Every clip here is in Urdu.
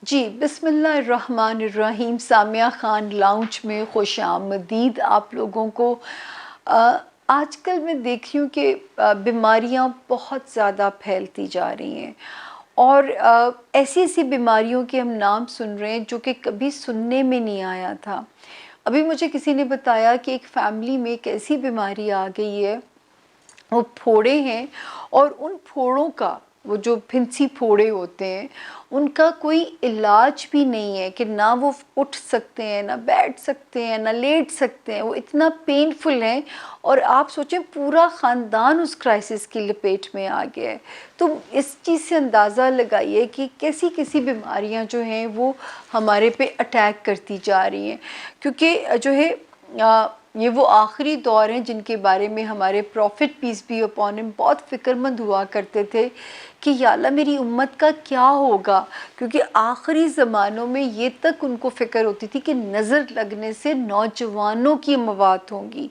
جی، بسم اللہ الرحمن الرحیم. سامیہ خان لاؤنج میں خوش آمدید آپ لوگوں کو. آج کل میں دیکھ رہی ہوں کہ بیماریاں بہت زیادہ پھیلتی جا رہی ہیں، اور ایسی ایسی بیماریوں کے ہم نام سن رہے ہیں جو کہ کبھی سننے میں نہیں آیا تھا. ابھی مجھے کسی نے بتایا کہ ایک فیملی میں ایک ایسی بیماری آ گئی ہے، وہ پھوڑے ہیں، اور ان پھوڑوں کا، وہ جو پھنسی پھوڑے ہوتے ہیں، ان کا کوئی علاج بھی نہیں ہے کہ نہ وہ اٹھ سکتے ہیں، نہ بیٹھ سکتے ہیں، نہ لیٹ سکتے ہیں. وہ اتنا پینفل ہیں، اور آپ سوچیں پورا خاندان اس کرائسس کی لپیٹ میں آ گیا ہے. تو اس چیز سے اندازہ لگائیے کہ کیسی کیسی بیماریاں جو ہیں وہ ہمارے پہ اٹیک کرتی جا رہی ہیں. کیونکہ جو ہے یہ وہ آخری دور ہیں جن کے بارے میں ہمارے profit piece be upon him بہت فکر مند ہوا کرتے تھے کہ یا اللہ میری امت کا کیا ہوگا. کیونکہ آخری زمانوں میں یہ تک ان کو فکر ہوتی تھی کہ نظر لگنے سے نوجوانوں کی موات ہوں گی.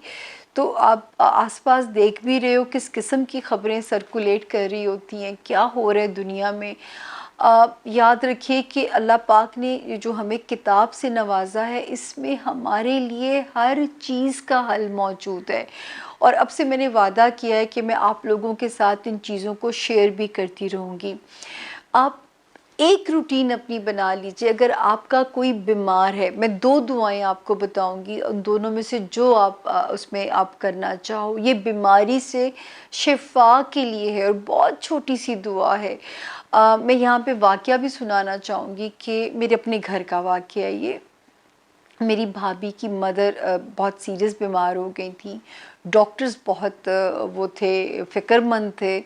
تو آپ آس پاس دیکھ بھی رہے ہو کس قسم کی خبریں سرکولیٹ کر رہی ہوتی ہیں، کیا ہو رہا ہے دنیا میں. یاد رکھیے کہ اللہ پاک نے جو ہمیں کتاب سے نوازا ہے، اس میں ہمارے لیے ہر چیز کا حل موجود ہے. اور اب سے میں نے وعدہ کیا ہے کہ میں آپ لوگوں کے ساتھ ان چیزوں کو شیئر بھی کرتی رہوں گی. آپ ایک روٹین اپنی بنا لیجئے. اگر آپ کا کوئی بیمار ہے، میں 2 دعائیں آپ کو بتاؤں گی، ان دونوں میں سے جو آپ اس میں آپ کرنا چاہو. یہ بیماری سے شفا کے لیے ہے، اور بہت چھوٹی سی دعا ہے. میں یہاں پہ واقعہ بھی سنانا چاہوں گی کہ میرے اپنے گھر کا واقعہ ہے. یہ میری بھابھی کی مدر بہت سیریس بیمار ہو گئی تھیں. ڈاکٹرز بہت وہ تھے، فکر مند تھے،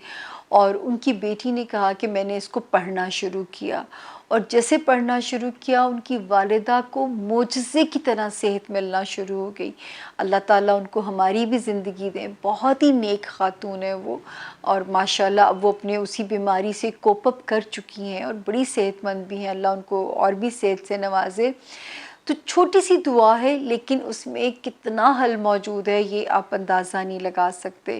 اور ان کی بیٹی نے کہا کہ میں نے اس کو پڑھنا شروع کیا. اور جیسے پڑھنا شروع کیا، ان کی والدہ کو معجزے کی طرح صحت ملنا شروع ہو گئی. اللہ تعالیٰ ان کو ہماری بھی زندگی دیں. بہت ہی نیک خاتون ہے وہ، اور ماشاءاللہ اب وہ اپنے اسی بیماری سے کوپ اپ کر چکی ہیں اور بڑی صحت مند بھی ہیں. اللہ ان کو اور بھی صحت سے نوازے. تو چھوٹی سی دعا ہے، لیکن اس میں کتنا حل موجود ہے یہ آپ اندازہ نہیں لگا سکتے.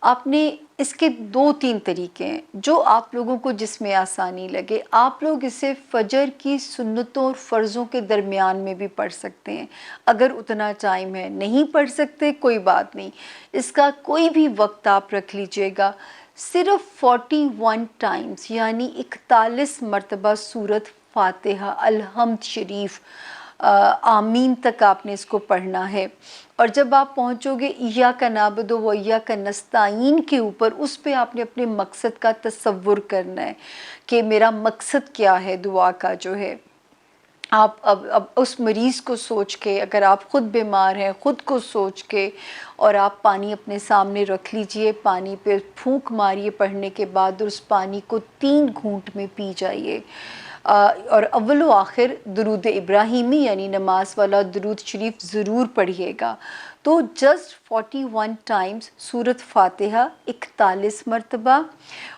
آپ نے اس کے 2-3 طریقے ہیں جو آپ لوگوں کو جس میں آسانی لگے. آپ لوگ اسے فجر کی سنتوں اور فرضوں کے درمیان میں بھی پڑھ سکتے ہیں اگر اتنا ٹائم ہے. نہیں پڑھ سکتے کوئی بات نہیں، اس کا کوئی بھی وقت آپ رکھ لیجئے گا. صرف 41 ٹائمز یعنی 41 مرتبہ سورۃ فاتحہ، الحمد شریف، آمین تک آپ نے اس کو پڑھنا ہے. اور جب آپ پہنچو گے ایاک نعبد و ایاک نستعین کے اوپر، اس پہ آپ نے اپنے مقصد کا تصور کرنا ہے کہ میرا مقصد کیا ہے دعا کا جو ہے. آپ اب اس مریض کو سوچ کے، اگر آپ خود بیمار ہیں خود کو سوچ کے، اور آپ پانی اپنے سامنے رکھ لیجئے، پانی پہ پھونک ماریے پڑھنے کے بعد، اور اس پانی کو 3 گھونٹ میں پی جائیے. اور اول و آخر درود ابراہیمی یعنی نماز والا درود شریف ضرور پڑھیے گا. تو جسٹ 41 ٹائمز سورۃ فاتحہ 41 مرتبہ،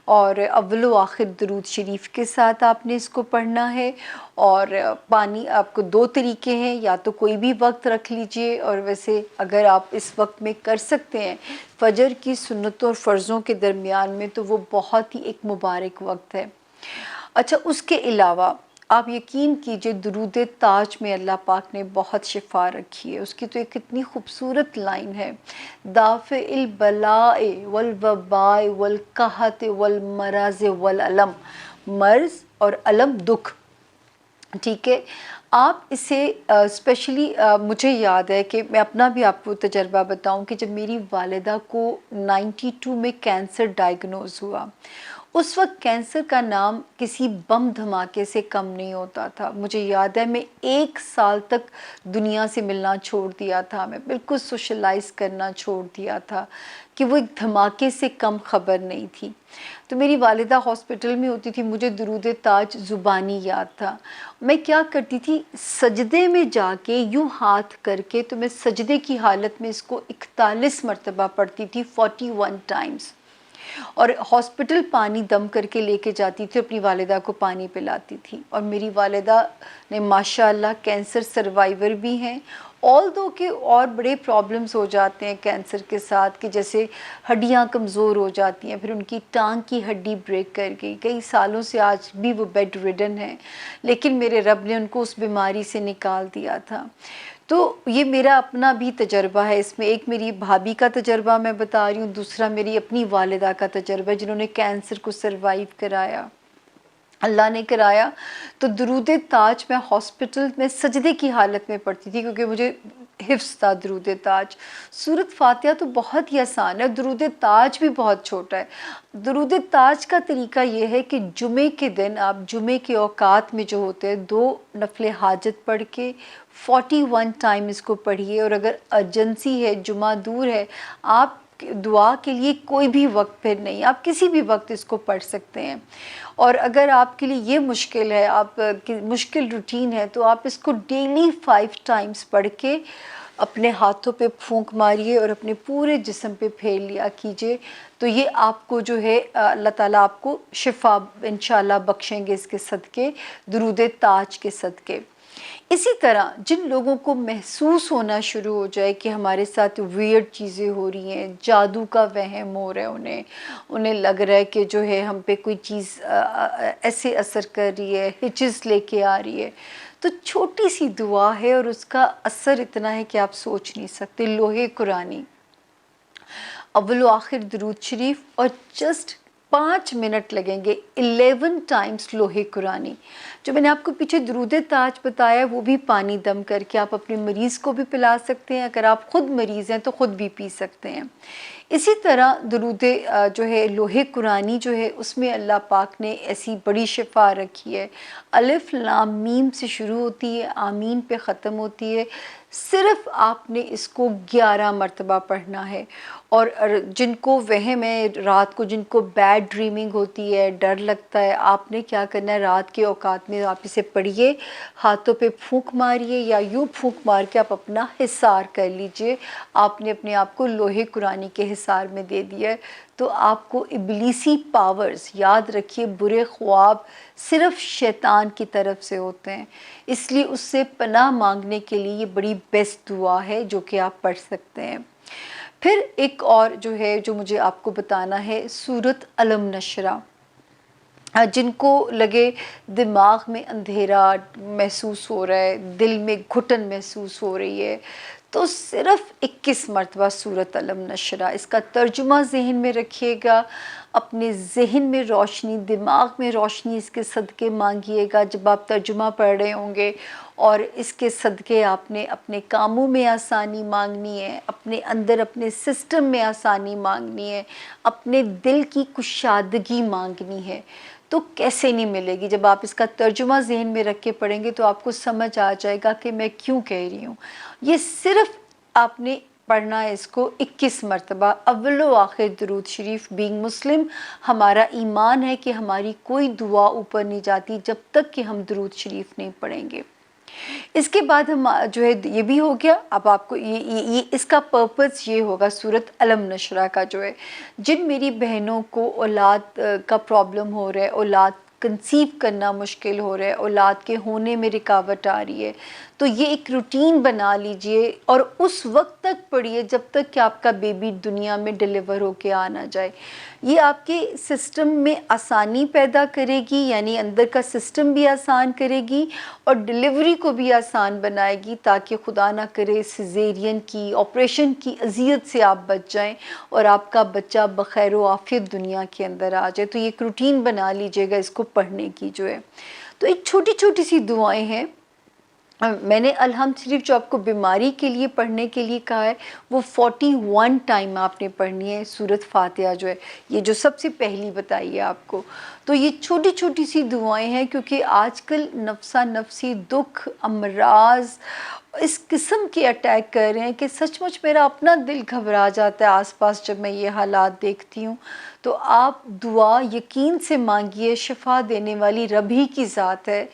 اور اول و آخر درود شریف کے ساتھ آپ نے اس کو پڑھنا ہے. اور پانی آپ کو 2 طریقے ہیں، یا تو کوئی بھی وقت رکھ لیجئے، اور ویسے اگر آپ اس وقت میں کر سکتے ہیں فجر کی سنتوں اور فرضوں کے درمیان میں، تو وہ بہت ہی ایک مبارک وقت ہے. اچھا، اس کے علاوہ آپ یقین کیجئے درود تاج میں اللہ پاک نے بہت شفا رکھی ہے. اس کی تو ایک اتنی خوبصورت لائن ہے، دافع البلاء والوباء والقحط والمراض والالم. مرض اور الم، دکھ. ٹھیک ہے، آپ اسے اسپیشلی مجھے یاد ہے کہ میں اپنا بھی آپ کو تجربہ بتاؤں کہ جب میری والدہ کو 92 میں کینسر ڈائیگنوز ہوا، اس وقت کینسر کا نام کسی بم دھماکے سے کم نہیں ہوتا تھا. مجھے یاد ہے میں 1 سال تک دنیا سے ملنا چھوڑ دیا تھا، میں بالکل سوشلائز کرنا چھوڑ دیا تھا کہ وہ ایک دھماکے سے کم خبر نہیں تھی. تو میری والدہ ہاسپٹل میں ہوتی تھی، مجھے درود تاج زبانی یاد تھا. میں کیا کرتی تھی، سجدے میں جا کے یوں ہاتھ کر کے، تو میں سجدے کی حالت میں اس کو 41 مرتبہ پڑھتی تھی، 41 ٹائمز. اور ہاسپٹل پانی دم کر کے لے کے جاتی تھی، اپنی والدہ کو پانی پلاتی تھی. اور میری والدہ نے ماشاءاللہ کینسر سروائیور بھی ہیں، آل دو کہ اور بڑے پرابلمس ہو جاتے ہیں کینسر کے ساتھ، کہ جیسے ہڈیاں کمزور ہو جاتی ہیں، پھر ان کی ٹانگ کی ہڈی بریک کر گئی، کئی سالوں سے آج بھی وہ بیڈ ریڈن ہیں، لیکن میرے رب نے ان کو اس بیماری سے نکال دیا تھا. تو یہ میرا اپنا بھی تجربہ ہے، اس میں ایک میری بھابھی کا تجربہ میں بتا رہی ہوں، دوسرا میری اپنی والدہ کا تجربہ جنہوں نے کینسر کو سروائیو کرایا، اللہ نے کرایا. تو درود تاج میں ہاسپٹل میں سجدے کی حالت میں پڑھتی تھی، کیونکہ مجھے حفظ تھا درود تاج. سورت فاتحہ تو بہت ہی آسان ہے، درود تاج بھی بہت چھوٹا ہے. درود تاج کا طریقہ یہ ہے کہ جمعے کے دن آپ جمعے کے اوقات میں جو ہوتے ہیں 2 نفل حاجت پڑھ کے 41 ٹائم اس کو پڑھیے. اور اگر ارجنسی ہے، جمعہ دور ہے، آپ دعا کے لیے کوئی بھی وقت پھر نہیں، آپ کسی بھی وقت اس کو پڑھ سکتے ہیں. اور اگر آپ کے لیے یہ مشکل ہے، آپ کی مشکل روٹین ہے، تو آپ اس کو ڈیلی 5 ٹائمز پڑھ کے اپنے ہاتھوں پہ پھونک ماریے اور اپنے پورے جسم پہ پھیر لیا کیجئے. تو یہ آپ کو جو ہے اللہ تعالیٰ آپ کو شفا انشاءاللہ بخشیں گے اس کے صدقے، درود تاج کے صدقے. اسی طرح جن لوگوں کو محسوس ہونا شروع ہو جائے کہ ہمارے ساتھ ویئرڈ چیزیں ہو رہی ہیں، جادو کا وہم ہو رہا ہے، انہیں لگ رہا ہے کہ جو ہے ہم پہ کوئی چیز ایسے اثر کر رہی ہے، ہچز لے کے آ رہی ہے، تو چھوٹی سی دعا ہے اور اس کا اثر اتنا ہے کہ آپ سوچ نہیں سکتے. لوح قرآنی، اول و آخر درود شریف، اور جسٹ 5 منٹ لگیں گے. 11 ٹائمز لوح قرآنی. جو میں نے آپ کو پیچھے درود تاج بتایا وہ بھی پانی دم کر کے آپ اپنے مریض کو بھی پلا سکتے ہیں، اگر آپ خود مریض ہیں تو خود بھی پی سکتے ہیں. اسی طرح درود جو ہے لوح قرآنی جو ہے اس میں اللہ پاک نے ایسی بڑی شفا رکھی ہے. الف لام میم سے شروع ہوتی ہے، آمین پہ ختم ہوتی ہے. صرف آپ نے اس کو 11 مرتبہ پڑھنا ہے. اور جن کو وہم ہے رات کو، جن کو بیڈ ڈریمنگ ہوتی ہے، ڈر لگتا ہے، آپ نے کیا کرنا ہے رات کے اوقات میں آپ اسے پڑھیے، ہاتھوں پہ پھونک ماریے یا یوں پھونک مار کے آپ اپنا حصار کر لیجئے. آپ نے اپنے آپ کو لوح قرآنی کے حصار میں دے دیا ہے. تو آپ کو ابلیسی پاورز، یاد رکھیے برے خواب صرف شیطان کی طرف سے ہوتے ہیں، اس لیے اس سے پناہ مانگنے کے لیے یہ بڑی بیسٹ دعا ہے جو کہ آپ پڑھ سکتے ہیں. پھر ایک اور جو ہے جو مجھے آپ کو بتانا ہے، سورت علم نشرہ. جن کو لگے دماغ میں اندھیرا محسوس ہو رہا ہے، دل میں گھٹن محسوس ہو رہی ہے، تو صرف 21 مرتبہ سورت علم نشرہ. اس کا ترجمہ ذہن میں رکھیے گا، اپنے ذہن میں روشنی، دماغ میں روشنی اس کے صدقے مانگیے گا جب آپ ترجمہ پڑھ رہے ہوں گے. اور اس کے صدقے آپ نے اپنے کاموں میں آسانی مانگنی ہے، اپنے اندر اپنے سسٹم میں آسانی مانگنی ہے، اپنے دل کی کشادگی مانگنی ہے. تو کیسے نہیں ملے گی؟ جب آپ اس کا ترجمہ ذہن میں رکھ کے پڑھیں گے تو آپ کو سمجھ آ جائے گا کہ میں کیوں کہہ رہی ہوں. یہ صرف آپ نے پڑھنا ہے اس کو 21 مرتبہ. اول و آخر درود شریف. بینگ مسلم ہمارا ایمان ہے کہ ہماری کوئی دعا اوپر نہیں جاتی جب تک کہ ہم درود شریف نہیں پڑھیں گے. اس کے بعد ہم جو ہے یہ بھی ہو گیا. اب آپ کو یہ اس کا پرپس یہ ہوگا سورت علم نشرہ کا جو ہے، جن میری بہنوں کو اولاد کا پرابلم ہو رہا ہے، اولاد کنسیو کرنا مشکل ہو رہا ہے، اولاد کے ہونے میں رکاوٹ آ رہی ہے، تو یہ ایک روٹین بنا لیجئے اور اس وقت تک پڑھیے جب تک کہ آپ کا بیبی دنیا میں ڈیلیور ہو کے آ نہ جائے. یہ آپ کے سسٹم میں آسانی پیدا کرے گی، یعنی اندر کا سسٹم بھی آسان کرے گی اور ڈیلیوری کو بھی آسان بنائے گی، تاکہ خدا نہ کرے سیزیرین کی آپریشن کی اذیت سے آپ بچ جائیں اور آپ کا بچہ بخیر و عافیت دنیا کے اندر آ جائے. تو یہ ایک روٹین بنا لیجئے گا اس کو پڑھنے کی جو ہے. تو ایک چھوٹی چھوٹی سی دعائیں ہیں. میں نے الحمد شریف جو آپ کو بیماری کے لیے پڑھنے کے لیے کہا ہے وہ 41 ٹائم آپ نے پڑھنی ہے. سورت فاتحہ جو ہے یہ جو سب سے پہلی بتائی ہے آپ کو، تو یہ چھوٹی چھوٹی سی دعائیں ہیں، کیونکہ آج کل نفسا نفسی دکھ امراض اس قسم کے اٹیک کر رہے ہیں کہ سچ مچ میرا اپنا دل گھبرا جاتا ہے آس پاس جب میں یہ حالات دیکھتی ہوں. تو آپ دعا یقین سے مانگیے، شفا دینے والی رب ہی کی ذات ہے.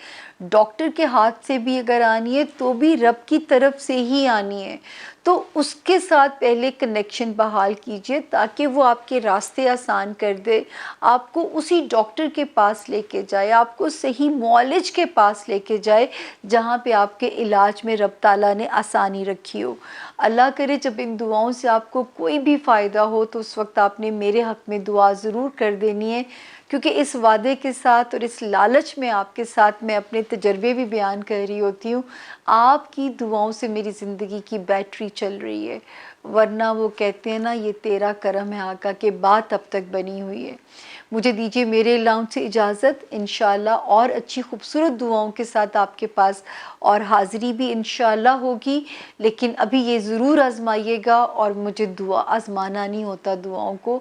ڈاکٹر کے ہاتھ سے بھی اگر آنی ہے تو بھی رب کی طرف سے ہی آنی ہے. تو اس کے ساتھ پہلے کنیکشن بحال کیجئے تاکہ وہ آپ کے راستے آسان کر دے، آپ کو اسی ڈاکٹر کے پاس لے کے جائے، آپ کو صحیح معالج کے پاس لے کے جائے جہاں پہ آپ کے علاج میں رب تعالیٰ نے آسانی رکھی ہو۔ اللہ کرے جب ان دعاؤں سے آپ کو کوئی بھی فائدہ ہو تو اس وقت آپ نے میرے حق میں دعا ضرور کر دینی ہے، کیونکہ اس وعدے کے ساتھ اور اس لالچ میں آپ کے ساتھ میں اپنے تجربے بھی بیان کر رہی ہوتی ہوں۔ آپ کی دعاؤں سے میری زندگی کی بیٹری چل رہی ہے، ورنہ وہ کہتے ہیں نا یہ تیرا کرم ہے آقا کہ بات اب تک بنی ہوئی ہے۔ مجھے دیجیے میرے لاؤنج سے اجازت، انشاءاللہ اور اچھی خوبصورت دعاؤں کے ساتھ آپ کے پاس اور حاضری بھی انشاءاللہ ہوگی، لیکن ابھی یہ ضرور آزمائیے گا، اور مجھے دعا آزمانا نہیں ہوتا دعاؤں کو،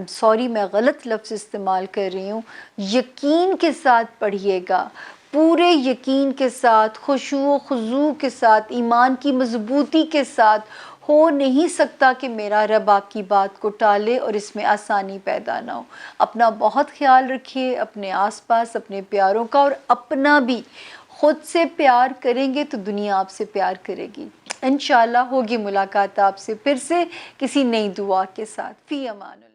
سوری میں غلط لفظ استعمال کر رہی ہوں، یقین کے ساتھ پڑھیے گا، پورے یقین کے ساتھ، خشوع و خضوع کے ساتھ، ایمان کی مضبوطی کے ساتھ۔ ہو نہیں سکتا کہ میرا رب آپ کی بات کو ٹالے اور اس میں آسانی پیدا نہ ہو۔ اپنا بہت خیال رکھیے، اپنے آس پاس اپنے پیاروں کا، اور اپنا بھی خود سے پیار کریں گے تو دنیا آپ سے پیار کرے گی۔ انشاءاللہ ہوگی ملاقات آپ سے پھر سے کسی نئی دعا کے ساتھ۔ فی امان اللہ۔